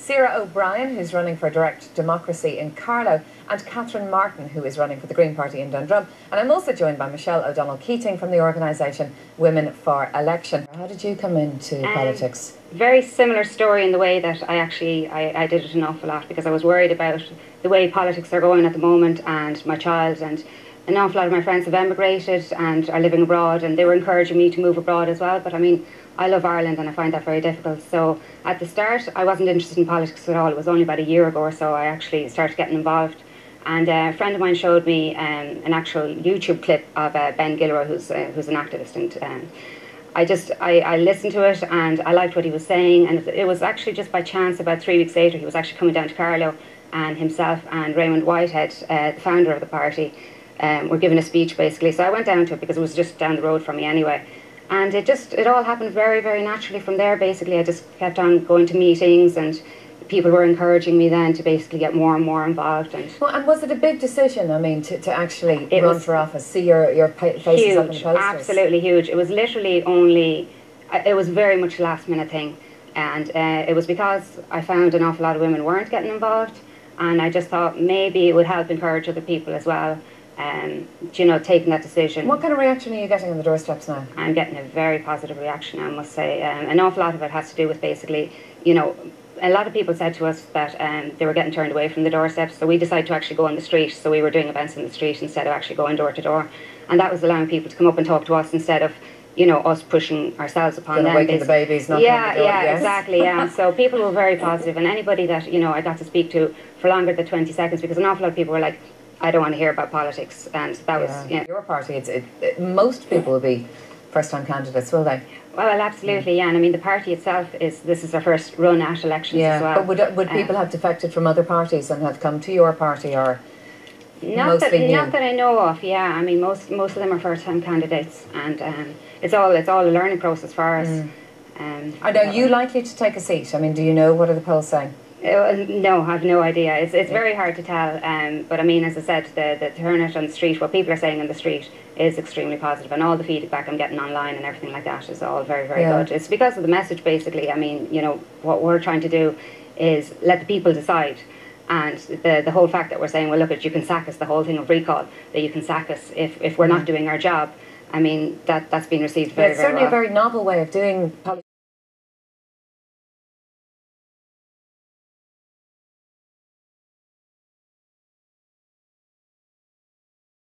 Saoire O'Brien, who's running for direct democracy in Carlow, and Catherine Martin, who is running for the Green Party in Dundrum. And I'm also joined by Michelle O'Donnell-Keating from the organisation Women for Election. How did you come into politics? Very similar story in the way that I did it an awful lot because I was worried about the way politics are going at the moment, and my child, and an awful lot of my friends have emigrated and are living abroad, and they were encouraging me to move abroad as well. But I mean, I love Ireland and I find that very difficult. So at the start I wasn't interested in politics at all. It was only about a year ago or so I actually started getting involved, and a friend of mine showed me an actual YouTube clip of Ben Gilroy, who's an activist, and I listened to it and I liked what he was saying, and it was actually just by chance. About 3 weeks later he was actually coming down to Carlow, and himself and Raymond Whitehead, the founder of the party, were giving a speech basically. So I went down to it because it was just down the road from me anyway. And it all happened very, very naturally from there. Basically, I just kept on going to meetings, and people were encouraging me then to basically get more and more involved. And was it a big decision? I mean, to actually run for office, see your faces huge, up in posters? Absolutely huge. It was literally it was very much a last minute thing, and it was because I found an awful lot of women weren't getting involved, and I just thought maybe it would help encourage other people as well. You know, taking that decision. What kind of reaction are you getting on the doorsteps now? I'm getting a very positive reaction, I must say. An awful lot of it has to do with basically, you know, a lot of people said to us that they were getting turned away from the doorsteps, so we decided to actually go on the street. So we were doing events in the street instead of actually going door to door, and that was allowing people to come up and talk to us instead of, you know, us pushing ourselves upon them. Waking the babies, not yeah, exactly, yeah. So people were very positive, and anybody that, you know, I got to speak to for longer than 20 seconds, because an awful lot of people were like, I don't want to hear about politics, and that was, you know. Your party, most people will be first-time candidates, will they? Well, absolutely, yeah. And I mean, the party itself this is their first run at elections as well. But would people have defected from other parties and have come to your party, or mostly new? Not that I know of. Yeah, I mean, most of them are first-time candidates, and it's all a learning process for us. Are you likely to take a seat? I mean, do you know, what are the polls saying? No, I have no idea. It's very hard to tell. But I mean, as I said, the turnout on the street, what people are saying on the street, is extremely positive, and all the feedback I'm getting online and everything like that is all very, very good. It's because of the message, basically. I mean, you know, what we're trying to do is let the people decide. And the whole fact that we're saying, well, look, you can sack us, the whole thing of recall, that you can sack us if we're not doing our job, I mean, that's been received very, very well. It's certainly a very novel way of doing politics.